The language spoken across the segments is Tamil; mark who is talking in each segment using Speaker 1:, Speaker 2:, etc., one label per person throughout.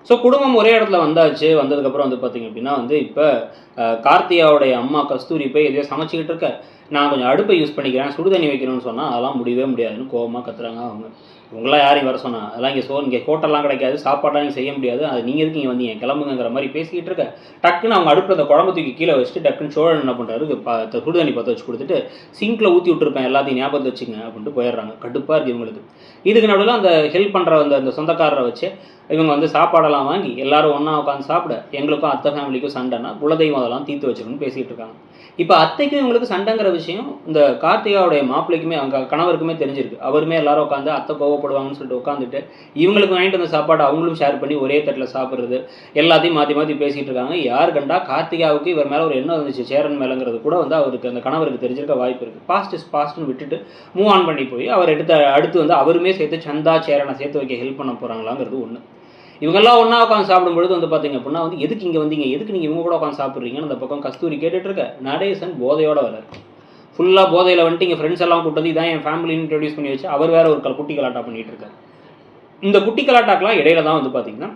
Speaker 1: ஸோ குடும்பம் ஒரே இடத்துல வந்தாச்சு. வந்ததுக்கப்புறம் வந்து பார்த்தீங்க அப்படின்னா வந்து இப்போ கார்த்திகாவுடைய அம்மா கஸ்தூரி போய் எதையோ சமைச்சிக்கிட்டு இருக்க, நான் கொஞ்சம் அடுப்பை யூஸ் பண்ணிக்கிறேன், சுடு தண்ணி வைக்கணும்னு சொன்னால் அதெல்லாம் முடியவே முடியாதுன்னு கோவமாக கத்துறாங்க அவங்க. இவங்களாம் யாரும் இங்கே வர சொன்னா? அதெல்லாம் இங்கே ஹோட்டல்லாம் கிடைக்காது, சாப்பாடெலாம் நீங்கள் செய்ய முடியாது, அது நீங்கள் எதுக்கு இங்கே வந்தீங்க, கிளம்புங்கிற மாதிரி பேசிக்கிட்டு இருக்க, டக்குன்னு அவங்க அடுப்பில் அந்த குழம்பு தூக்கி கீழே வச்சுட்டு டக்குன்னு சோழன் என்ன பண்ணுறாரு, சுடு தண்ணி பற்ற வச்சு கொடுத்துட்டு சிங்கில் ஊற்றி விட்டுருப்பேன் எல்லாத்தையும் ஞாபகத்தை வச்சுங்க அப்படின்ட்டு போயிடுறாங்க. கடுப்பாக இருக்குது இவங்களுக்கு. இதுக்கு நடுவில் அந்த ஹெல்ப் பண்ணுற அந்த சொந்தக்காரரை வச்சு இவங்க வந்து சாப்பாடெல்லாம் வாங்கி எல்லாரும் ஒன்றா உட்காந்து சாப்பிட, எங்களுக்கும் அத்தை ஃபேமிலிக்கும் சண்டைனா குலதெய்வம் அதெல்லாம் தீர்த்து வச்சிருக்குன்னு பேசிகிட்டு இருக்காங்க. இப்போ அத்தைக்கும் இவங்களுக்கு சண்டைங்கிற விஷயம் இந்த கார்த்திகாவுடைய மாப்பிள்ளைக்குமே அவங்க கணவருக்குமே தெரிஞ்சிருக்கு. அவருமே எல்லாரும் உட்காந்து அத்தை கோவப்படுவாங்கன்னு சொல்லிட்டு உட்காந்துட்டு இவங்களுக்கு வாங்கிட்டு வந்த சாப்பாடு அவங்களும் ஷேர் பண்ணி ஒரே தட்டில் சாப்பிட்றது எல்லாத்தையும் மாற்றி மாற்றி பேசிகிட்டு இருக்காங்க. யார் கண்டா கார்த்திகாவுக்கு இவர் மேலே ஒரு எண்ணம் இருந்துச்சு சேரன் மேலேங்கிறது கூட வந்து அவருக்கு அந்த கணவருக்கு தெரிஞ்சிருக்க வாய்ப்பு இருக்குது. பாஸ்ட் இஸ் பாஸ்ட்னு விட்டுட்டு மூவ் ஆன் பண்ணி போய் அவர் அடுத்து வந்து அவருமே சேர்த்து சந்தா சேரனை சேர்த்து வைக்க ஹெல்ப் பண்ண போகிறாங்களாங்கிறது ஒன்று. இவங்கெல்லாம் ஒன்றா உட்காந்து சாப்பிடும்பொழுது வந்து பார்த்தீங்க அப்படின்னா வந்து எதுக்கு இங்கே வந்தீங்க, எதுக்கு நீங்கள் இவங்க கூட உட்காந்து சாப்பிட்றீங்கன்னு அந்த பக்கம் கஸ்தூரி கேட்டுட்டு இருக்க, நடேசன் போதையோட வராரு. ஃபுல்லாக போதையில் வந்துட்டு இங்கே ஃப்ரெண்ட்ஸ் எல்லாம் கூட்டு வந்து இதான் என் ஃபேமிலின்னு இன்ட்ரடியூஸ் பண்ணி வச்சு அவர் வேற ஒரு குட்டி கலாட்டா பண்ணிட்டு இருக்காரு. இந்த குட்டி கலாட்டாக்கெலாம் இடையில தான் வந்து பார்த்தீங்கன்னா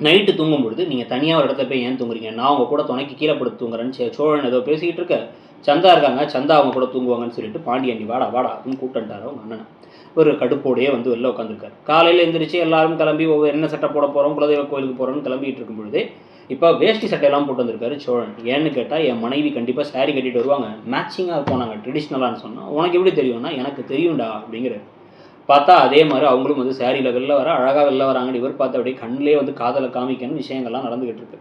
Speaker 1: நைட்டு தூங்கும் பொழுது நீங்கள் தனியாக ஒரு இடத்துல போய் ஏன் தூங்குறீங்க, நான் அவங்க கூட துணைக்கு கீழே படுத்து தூங்குறேன்னு சோழன் ஏதோ பேசிக்கிட்டு இருக்க, சந்தா இருக்காங்க, சந்தா அவங்க கூட தூங்குவாங்கன்னு சொல்லிட்டு பாண்டியண்டி வாடா வாடா அப்படின்னு கூப்பிட்டுட்டார் அவங்க அண்ணனை. ஒரு கடுப்போடையே வந்து வெளில உட்காந்துருக்காரு. காலையில் எழுந்திரிச்சு எல்லாரும் கிளம்பி என்ன சட்டை போட போகிறோம், குலதெய்வ கோயிலுக்கு போகிறோம்னு கிளம்பிட்டு இருக்கும் பொழுது இப்போ வேஷ்டி சட்டையெல்லாம் போட்டு வந்திருக்காரு சோழன். ஏன்னு கேட்டால் என் மனைவி கண்டிப்பாக சாரீ கட்டிட்டு வருவாங்க, மேட்சிங்காக போனாங்க ட்ரெடிஷ்னலான்னு சொன்னால் உனக்கு எப்படி தெரியும்னா எனக்கு தெரியும்டா அப்படிங்கிறாரு. பார்த்தா அதே மாதிரி அவங்களும் வந்து சாரியில் வெளில வர அழகாக வெளில வராங்கன்னு இவர் பார்த்து அப்படியே கண்ணிலே வந்து காதலை காமிக்கணும் விஷயங்கள்லாம் நடந்துகிட்டு இருக்கு.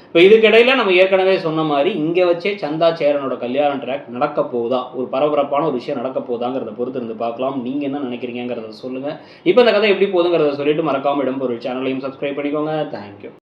Speaker 1: இப்போ இதுக்கிடையில் நம்ம ஏற்கனவே சொன்ன மாதிரி இங்கே வச்சே சந்தா சேரனோட கல்யாண ட்ராக் நடக்க போகுதா, ஒரு பரபரப்பான ஒரு விஷயம் நடக்க போகுதாங்கிறத பொறுத்து இருந்து பார்க்கலாம். நீங்கள் என்ன நினைக்கிறீங்கிறத சொல்லுங்கள். இப்போ இந்த கதை எப்படி போகுதுங்கிறத சொல்லிட்டு மறக்காமல் இடம்பொருள் சேனலையும் சப்ஸ்கிரைப் பண்ணிக்கோங்க. தேங்க்யூ.